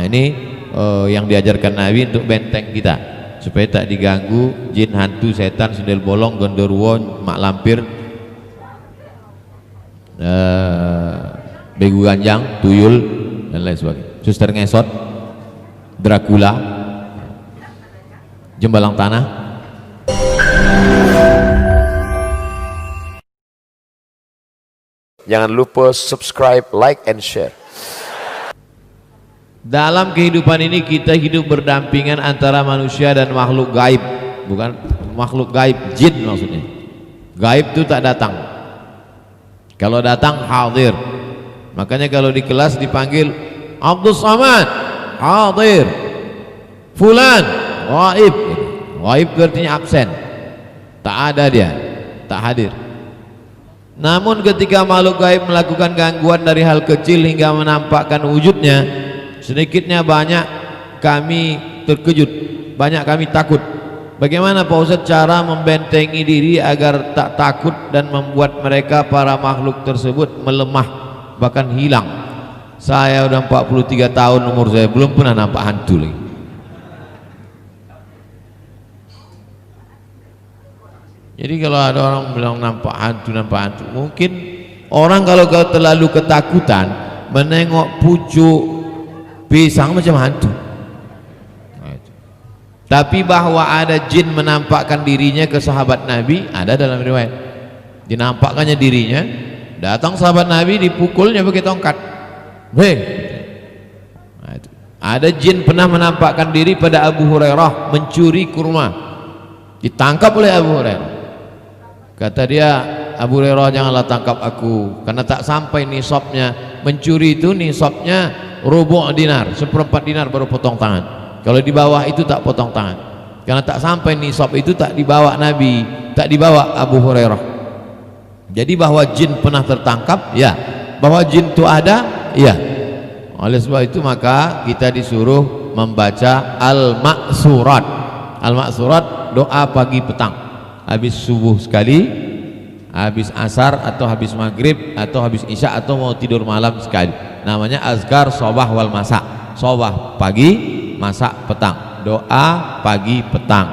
ini yang diajarkan Nabi untuk benteng kita supaya tak diganggu jin, hantu, setan, sundel bolong, gondoruo, mak lampir, begu ganjang, tuyul dan lain sebagainya, suster ngesot, Dracula, jembalang tanah. Jangan lupa subscribe, like, and share. Dalam kehidupan ini kita hidup berdampingan antara manusia dan makhluk gaib, bukan makhluk gaib, jin maksudnya. Gaib itu tak datang, kalau datang hadir. Makanya kalau di kelas dipanggil Abdul Samad, hadir. Fulan, gaib. Gaib itu artinya absen, tak ada dia, tak hadir. Namun ketika makhluk gaib melakukan gangguan dari hal kecil hingga menampakkan wujudnya, sedikitnya banyak kami terkejut, banyak kami takut. Bagaimana Pak Ustadz cara membentengi diri agar tak takut dan membuat mereka para makhluk tersebut melemah bahkan hilang? Saya udah 43 tahun umur saya, belum pernah nampak hantu lagi. Jadi kalau ada orang bilang nampak hantu, mungkin orang kalau terlalu ketakutan menengok pucuk pisang macam hantu. Tapi bahwa ada jin menampakkan dirinya ke sahabat Nabi, ada dalam riwayat. Dinampakkannya dirinya, datang sahabat Nabi, dipukulnya pakai tongkat. Ada jin pernah menampakkan diri pada Abu Hurairah mencuri kurma, ditangkap oleh Abu Hurairah. Kata dia, Abu Hurairah, janganlah tangkap aku, karena tak sampai nisabnya. Mencuri itu nisabnya rubu' dinar, 1/4 dinar baru potong tangan. Kalau di bawah itu tak potong tangan, karena tak sampai nisab itu tak dibawa Nabi, tak dibawa Abu Hurairah. Jadi bahwa jin pernah tertangkap, ya. Bahwa jin itu ada, ya. Oleh sebab itu maka kita disuruh membaca Al-Ma'surat. Al-Ma'surat doa pagi petang, habis subuh sekali, habis asar atau habis maghrib atau habis isya atau mau tidur malam sekali. Namanya azkar sobah wal masa. Sobah pagi, masa petang, doa pagi petang.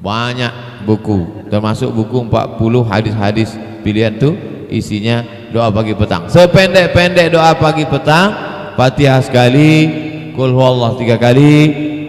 Banyak buku, termasuk buku 40 hadis-hadis pilihan tuh isinya doa pagi petang. Sependek-pendek doa pagi petang, Fatihah sekali, Qul huwallah 3 kali,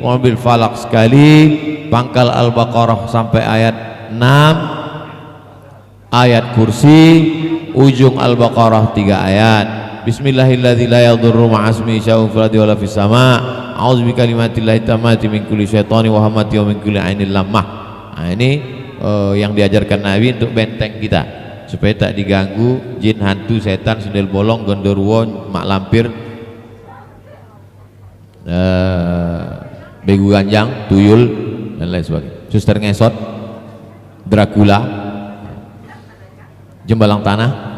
Mobil Falak sekali, pangkal Al-Baqarah sampai ayat 6, ayat kursi, ujung Al-Baqarah 3 ayat. Bismillahirrahmanirrahim, la yadurru ma'asmi syai'un fil ardi wala fis sama', a'udzu bikalimatillahi tammati min kulli syaitani wa hamati wa min kulli ainil lamah. Nah, ini yang diajarkan Nabi untuk benteng kita supaya tak diganggu jin, hantu, setan, sundel bolong, gondoruo, mak lampir, begu ganjang, tuyul dan lain sebagainya, suster ngesot, Dracula, jembalang tanah.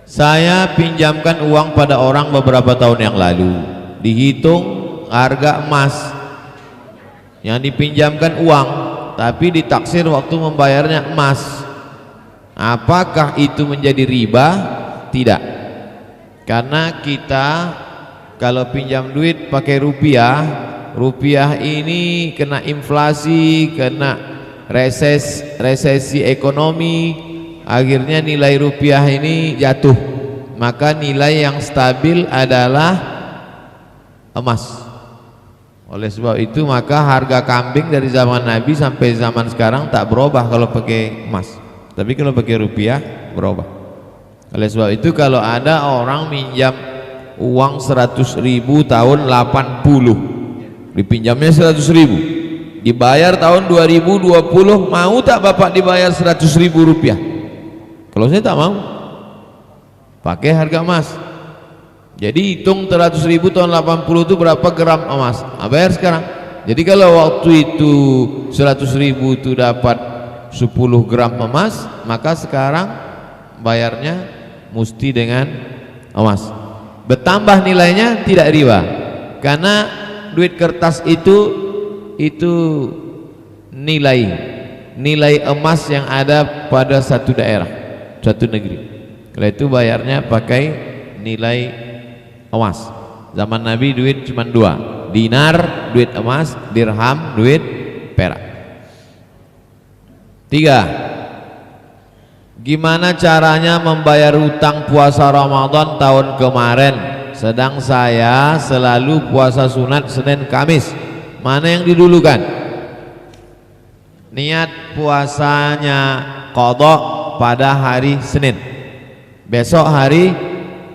Saya pinjamkan uang pada orang beberapa tahun yang lalu, dihitung harga emas yang dipinjamkan uang, tapi ditaksir waktu membayarnya emas. Apakah itu menjadi riba? Tidak, karena kita kalau pinjam duit pakai rupiah, rupiah ini kena inflasi, kena resesi ekonomi, akhirnya nilai rupiah ini jatuh. Maka nilai yang stabil adalah emas. Oleh sebab itu maka harga kambing dari zaman Nabi sampai zaman sekarang tak berubah kalau pakai emas, tapi kalau pakai rupiah berubah. Oleh sebab itu kalau ada orang minjam uang 100.000 tahun 80, dipinjamnya 100.000, dibayar tahun 2020, mau tak bapak dibayar 100.000 rupiah? Kalau saya tak mau, pakai harga emas. Jadi hitung 100.000 tahun 80 itu berapa gram emas, bayar sekarang. Jadi kalau waktu itu 100.000 itu dapat 10 gram emas, maka sekarang bayarnya mesti dengan emas. Bertambah nilainya tidak riba, karena duit kertas itu nilai emas yang ada pada satu daerah, satu negeri. Kalau itu bayarnya pakai nilai emas. Zaman Nabi duit cuma dua, dinar duit emas, dirham duit perak. 3. Gimana caranya membayar utang puasa Ramadan tahun kemarin? Sedang saya selalu puasa sunat Senin Kamis. Mana yang didulukan? Niat puasanya qadha pada hari Senin. Besok hari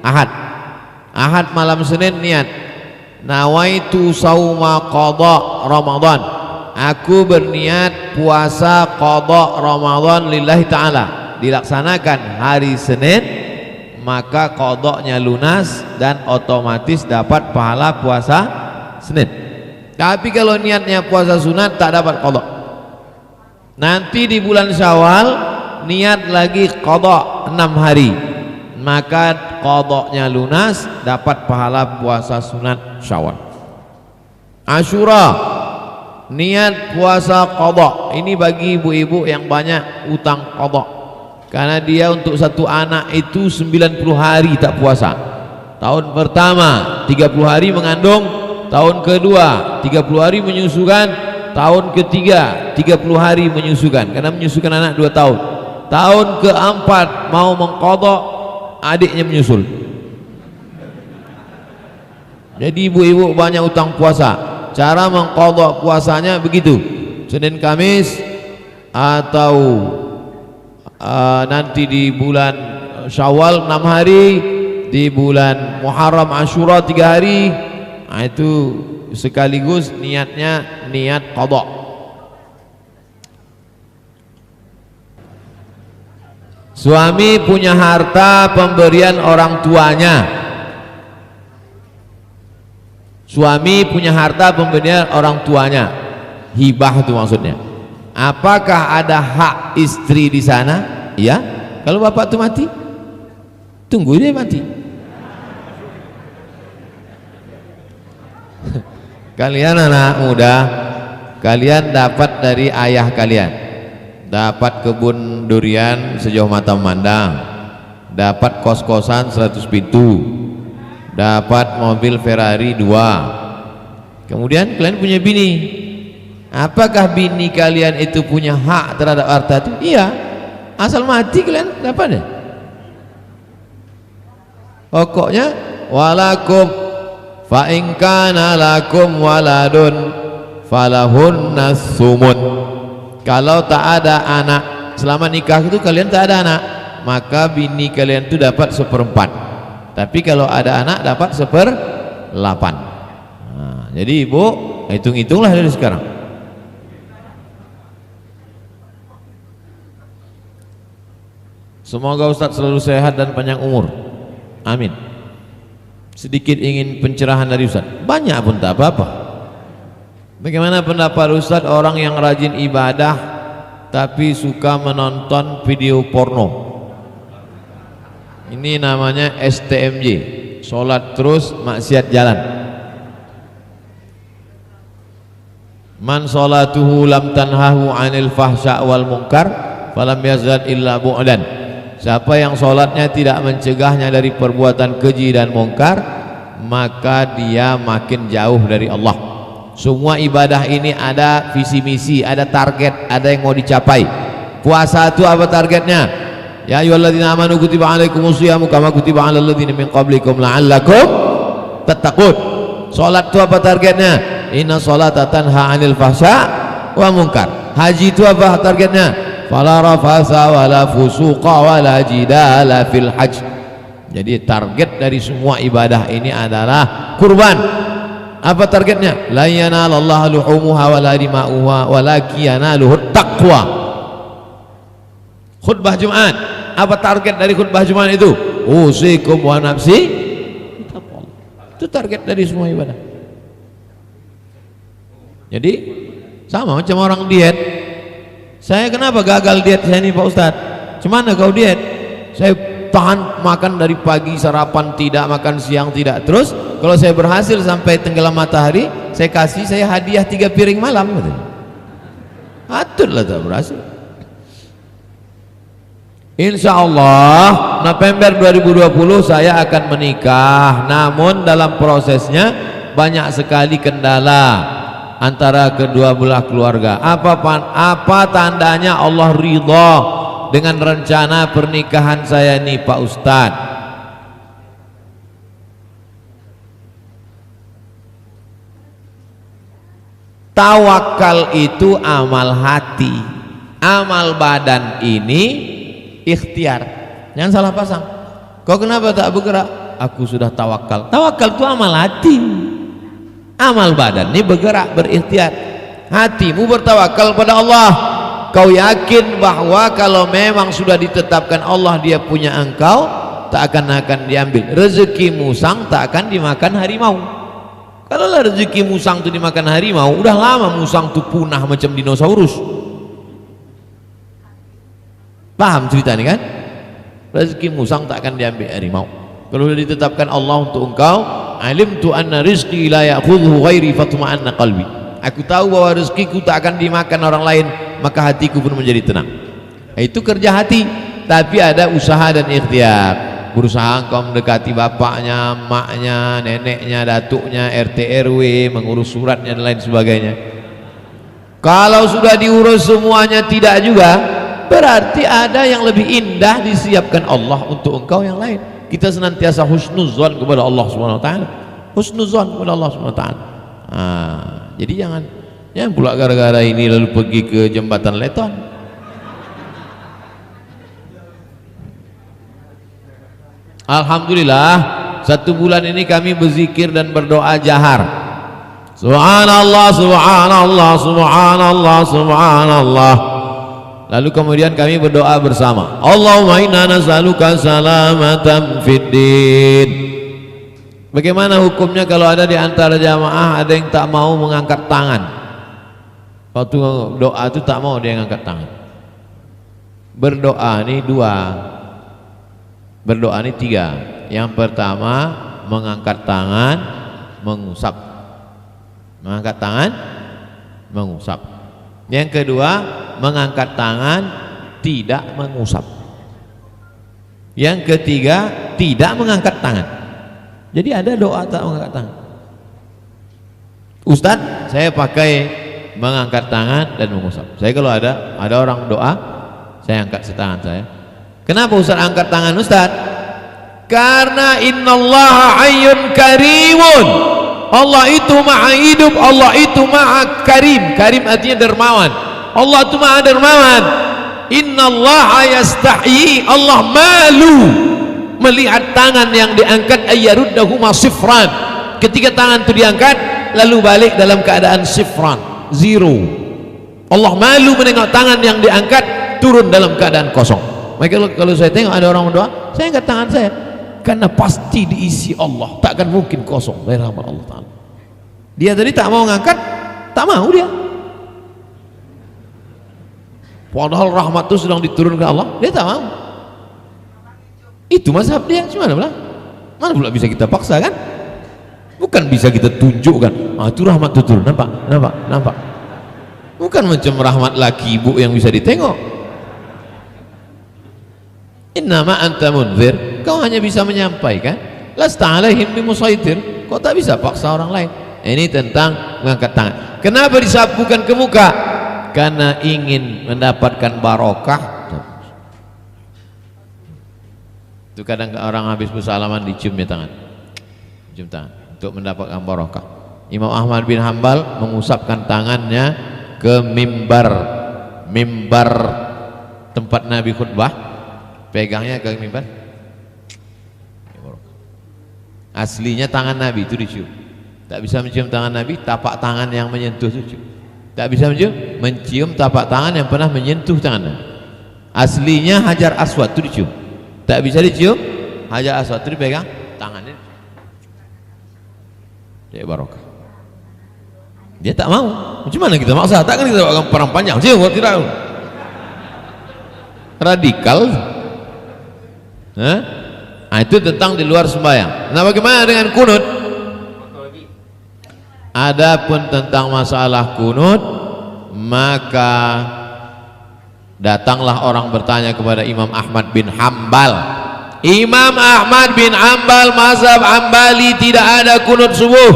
Ahad. Ahad malam Senin niat nawaitu sauma qadha Ramadan. Aku berniat puasa qadha Ramadan lillahi ta'ala. Dilaksanakan hari Senin, maka qadhanya lunas dan otomatis dapat pahala puasa Senin. Tapi kalau niatnya puasa sunat tak dapat qadha. Nanti di bulan Syawal niat lagi qadha 6 hari, maka qadhanya lunas, dapat pahala puasa sunat Syawal. Asyura niat puasa qadha. Ini bagi ibu-ibu yang banyak utang qadha, karena dia untuk satu anak itu 90 hari tak puasa. Tahun pertama 30 hari mengandung, tahun kedua 30 hari menyusukan, tahun ketiga 30 hari menyusukan karena menyusukan anak 2 tahun. Tahun keempat mau mengqadha, adiknya menyusul. Jadi ibu-ibu banyak utang puasa. Cara mengqadha puasanya begitu: Senin Kamis atau nanti di bulan Syawal 6 hari, di bulan Muharram Asyura 3 hari. Nah, itu sekaligus niatnya niat qadha. Suami punya harta pemberian orang tuanya. Suami punya harta pemberian orang tuanya, hibah itu maksudnya. Apakah ada hak istri di sana? Iya. Kalau bapak itu mati, tunggu dia mati. Kalian anak muda, kalian dapat dari ayah kalian, dapat kebun durian sejauh mata memandang, dapat kos-kosan 100 pintu, dapat mobil Ferrari 2. Kemudian kalian punya bini. Apakah bini kalian itu punya hak terhadap harta itu? Iya. Asal mati kalian dapat ya. Pokoknya walakum fa in kana lakum waladun falahunna sumun. Kalau tak ada anak selama nikah itu, kalian tak ada anak, maka bini kalian itu dapat 1/4. Tapi kalau ada anak dapat 1/8. Nah, jadi ibu hitung-hitunglah dari sekarang. Semoga Ustadz selalu sehat dan panjang umur. Amin. Sedikit ingin pencerahan dari Ustadz. Banyak pun tak apa-apa. Bagaimana pendapat Ustadz orang yang rajin ibadah tapi suka menonton video porno? Ini namanya STMJ, sholat terus maksiat jalan. Man sholatuhu lam tanhahu anil fahsya wal munkar falam yazad illa bu'dan. Siapa yang sholatnya tidak mencegahnya dari perbuatan keji dan mungkar, maka dia makin jauh dari Allah. Semua ibadah ini ada visi misi, ada target, ada yang mau dicapai. Puasa itu apa targetnya? Ya ayyuhalladzina amanu kutiba alaikumusyiyamu kama kutiba alal ladzina min qablikum la'allakum tattaqun. Salat itu apa targetnya? Inna sholata tanha 'anil fahsya wa munkar. Haji itu apa targetnya? Fala rafasa wala fusuqa wala jidala fil hajj. Jadi target dari semua ibadah ini adalah kurban. Apa targetnya? La yanalallahu luhumuha wala dima'uha walakin yanaluhut taqwa. Khutbah Jumat, apa target dari khutbah Jumat itu? Usikum wa nafsi. Itu target dari semua ibadah. Jadi sama macam orang diet. Saya kenapa gagal diet saya ini Pak Ustadz? Cemana kau diet? Saya tahan makan dari pagi, sarapan tidak, makan siang tidak. Terus kalau saya berhasil sampai tenggelam matahari, saya kasih saya hadiah 3 piring malam. Atur lah tak berhasil. Insya Allah November 2020 saya akan menikah, namun dalam prosesnya banyak sekali kendala antara kedua belah keluarga. Apa tandanya Allah ridha dengan rencana pernikahan saya nih Pak Ustadz? Tawakal itu amal hati, amal badan ini ikhtiar. Jangan salah pasang. Kau kenapa tak bergerak? Aku sudah tawakal. Tawakal itu amal hati, amal badan ini bergerak, berikhtiar. Hatimu bertawakal pada Allah. Kau yakin bahwa kalau memang sudah ditetapkan Allah dia punya engkau, tak akan diambil. Rezeki musang tak akan dimakan harimau. Kalau rezeki musang itu dimakan harimau, udah lama musang itu punah macam dinosaurus. Paham cerita ini kan? Rezeki musang tak akan diambil harimau. Kalau sudah ditetapkan Allah untuk engkau, alimtu anna rizqi la ya'khudhu ghairi fatma'anna qalbi. Aku tahu bahwa rezekiku tak akan dimakan orang lain, maka hatiku pun menjadi tenang. Itu kerja hati, tapi ada usaha dan ikhtiar. Berusaha engkau mendekati bapaknya, maknya, neneknya, datuknya, RT RW, mengurus suratnya dan lain sebagainya. Kalau sudah diurus semuanya tidak juga, berarti ada yang lebih indah disiapkan Allah untuk engkau yang lain. Kita senantiasa husnuzon kepada Allah Subhanahu wa taala. Husnuzon kepada Allah Subhanahu wa taala. Jadi jangan pula gara-gara ini lalu pergi ke jembatan Leton. Alhamdulillah 1 bulan ini kami berzikir dan berdoa jahar. Subhanallah, subhanallah, subhanallah, subhanallah. Lalu kemudian kami berdoa bersama. Allahumma inna nas'aluka salamatan fid din. Bagaimana hukumnya kalau ada di antara jamaah ada yang tak mau mengangkat tangan? Waktu doa itu tak mau dia mengangkat tangan. Berdoa ini 2. Berdoa ini 3. Yang pertama mengangkat tangan, mengusap. Mengangkat tangan, mengusap. Yang kedua mengangkat tangan, tidak mengusap. Yang ketiga tidak mengangkat tangan. Jadi ada doa tak mengangkat tangan. Ustadz, saya pakai mengangkat tangan dan mengusap. Saya kalau ada orang doa, saya angkat tangan saya. Kenapa Ustaz angkat tangan Ustaz? Karena innallaha hayyun karimun. Allah itu maha hidup, Allah itu maha karim. Karim artinya dermawan. Allah itu maha dermawan. Innallaha yastahyi, Allah malu melihat tangan yang diangkat ayyaruddahu masifran. Ketika tangan itu diangkat lalu balik dalam keadaan sifran, zero. Allah malu menengok tangan yang diangkat turun dalam keadaan kosong. Maka kalau saya tengok ada orang berdoa, saya angkat tangan saya karena pasti diisi Allah, tak akan mungkin kosong dari rahmat Allah Ta'ala. Dia tadi tak mau ngangkat, tak mau dia, padahal rahmat itu sedang diturunkan Allah, dia tak mau. Itu mazhab dia. Mana pula bisa kita paksa kan? Bukan bisa kita tunjukkan, itu rahmat itu turun. Nampak. Bukan macam rahmat laki ibu yang bisa ditengok. Innama anta munzir, kau hanya bisa menyampaikan. Lasta alaihim bimusaitir, kau tak bisa paksa orang lain. Ini tentang mengangkat tangan. Kenapa disapukan ke muka? Karena ingin mendapatkan barokah. Itu kadang orang habis bersalaman diciumnya tangan, cium tangan untuk mendapatkan barokah. Imam Ahmad bin Hambal mengusapkan tangannya ke mimbar tempat Nabi khutbah. Pegangnya ke mimbar. Aslinya tangan Nabi itu dicium. Tak bisa mencium tangan Nabi, tapak tangan yang menyentuh itu cium. Tak bisa mencium tapak tangan yang pernah menyentuh tangan Nabi. Aslinya Hajar Aswad itu dicium. Tak bisa dicium, Hajar Aswad itu dipegang tangannya. Dia barokah. Dia tak mau. Macam mana kita maksa? Takkan kita bawa perang panjang. Cium, tidak. Radikal. Itu tentang di luar sembahyang. Nah, bagaimana dengan kunut? Adapun tentang masalah kunut, maka Datanglah orang bertanya kepada Imam Ahmad bin Hambal. Imam Ahmad bin Hambal mazhab Hambali tidak ada kunut subuh.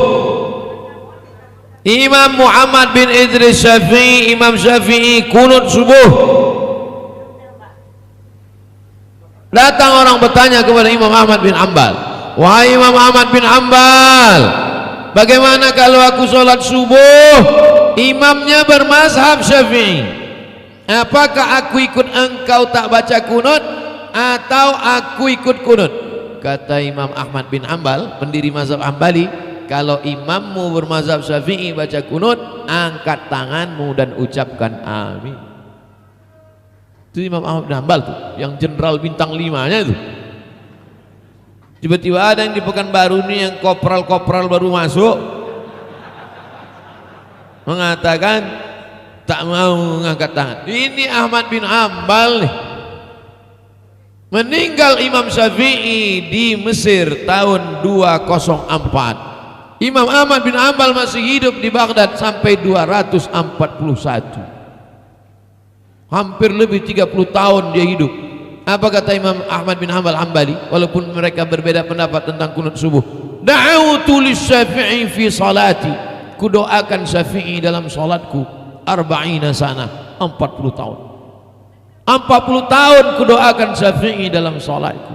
Imam Muhammad bin Idris Syafi'i, Imam Syafi'i kunut subuh. Datang orang bertanya kepada Imam Ahmad bin Hambal, wahai Imam Ahmad bin Hambal, bagaimana kalau aku sholat subuh imamnya bermazhab Syafi'i? Apakah aku ikut engkau tak baca kunut atau aku ikut kunut? Kata Imam Ahmad bin Hambal, pendiri mazhab Hambali, kalau imammu bermazhab Syafi'i baca kunut, angkat tanganmu dan ucapkan amin. Itu Imam Ahmad bin Hambal tuh, yang jenderal bintang 5-nya tuh. Tiba-tiba ada yang di Pekanbaru nih yang kopral-kopral baru masuk mengatakan tak mau mengangkat tangan. Ini Ahmad bin Hambal nih. Meninggal Imam Syafi'i di Mesir tahun 204. Imam Ahmad bin Hambal masih hidup di Baghdad sampai 241. Hampir lebih 30 tahun dia hidup. Apa kata Imam Ahmad bin Hambal Hambali, walaupun mereka berbeda pendapat tentang kunut subuh? Da'autu lis-Syafi'i fi salati. Kudoakan Syafi'i dalam salatku 40 sana, 40 tahun. 40 tahun kudoakan Syafi'i dalam salatku.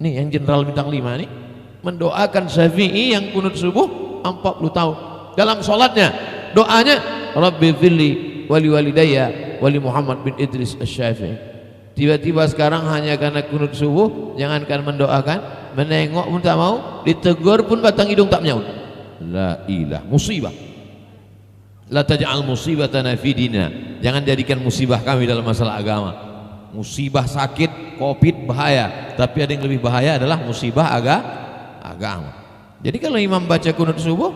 Nih yang jenderal bintang 5 nih mendoakan Syafi'i yang kunut subuh 40 tahun. Dalam salatnya doanya, Rabbi fili wali walidayya wali Muhammad bin Idris Asy-Syafi'i. Tiba-tiba sekarang hanya karena kunut subuh, jangankan mendoakan, menengok pun tak mau, ditegur pun batang hidung tak menyaut. La ilah, musibah. La taj'al musibatana fi dinina. Jangan jadikan musibah kami dalam masalah agama. Musibah sakit, Covid bahaya, tapi ada yang lebih bahaya adalah musibah agama. Jadi kalau imam baca kunut subuh,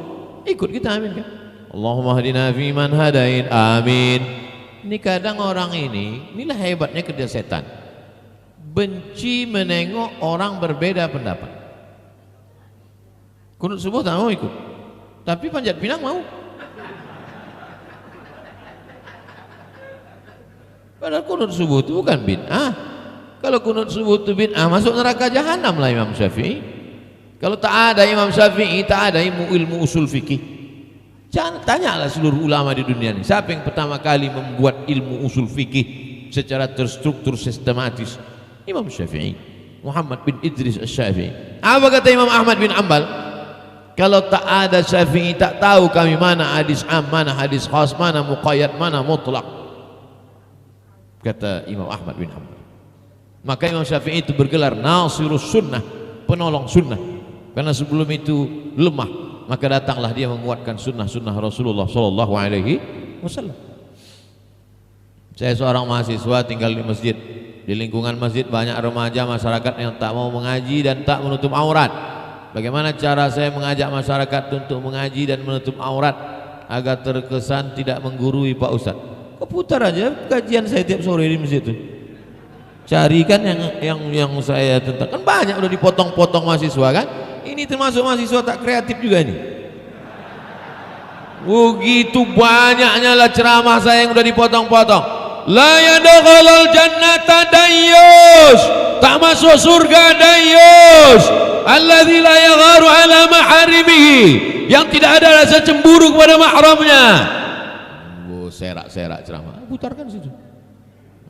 ikut kita amin kan? Allahumma hadina fi man hadain, amin. Ini kadang orang inilah hebatnya kerja setan. Benci menengok orang berbeda pendapat. Kunut subuh tak mau ikut, tapi panjat pinang mau. Padahal kunut subuh itu bukan bid'ah. Kalau kunut subuh itu bid'ah, masuk neraka jahanam lah Imam Syafi'i. Kalau tak ada Imam Syafi'i, tak ada ilmu usul fikih. Jangan tanyalah seluruh ulama di dunia ini, siapa yang pertama kali membuat ilmu usul fikih secara terstruktur sistematis? Imam Syafi'i, Muhammad bin Idris Asy-Syafi'i. Apa kata Imam Ahmad bin Hambal? Kalau tak ada Syafi'i, tak tahu kami mana hadis am, mana hadis khas, mana muqayyad, mana mutlaq. Kata Imam Ahmad bin Hambal. Maka Imam Syafi'i itu bergelar Nasirus Sunnah, penolong sunnah. Karena sebelum itu lemah, maka datanglah dia menguatkan sunnah-sunnah Rasulullah sallallahu alaihi wasallam. Saya seorang mahasiswa tinggal di masjid. Di lingkungan masjid banyak remaja masyarakat yang tak mau mengaji dan tak menutup aurat. Bagaimana cara saya mengajak masyarakat untuk mengaji dan menutup aurat agar terkesan tidak menggurui Pak Ustadz? Putar aja kajian saya tiap sore di masjid itu. Carikan yang saya tentang, kan banyak udah dipotong-potong mahasiswa kan. Ini termasuk mahasiswa tak kreatif juga ini. Begitu banyaknya lah ceramah saya yang udah dipotong-potong. La yadkhulul jannata dayyus, tak masuk surga dayyus. Alladzi la yagharu ala maharimihi, yang tidak ada rasa cemburu kepada mahramnya. Serak-serak ceramah, putarkan situ.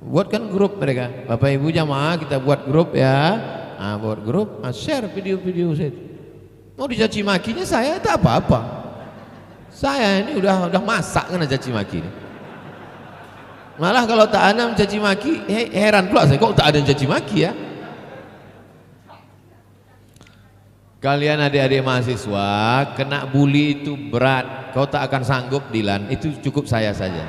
Buatkan grup mereka, Bapak Ibu jamaah, kita buat grup ya. Buat grup, share video-video saya. Mau dicaci makinya saya tak apa-apa. Saya ini udah masak kena caci maki. Malah kalau tak ada mencaci maki, heran pula saya kok tak ada yang caci maki ya. Kalian adik-adik mahasiswa, kena bully itu berat. Kau tak akan sanggup Dilan, itu cukup saya saja.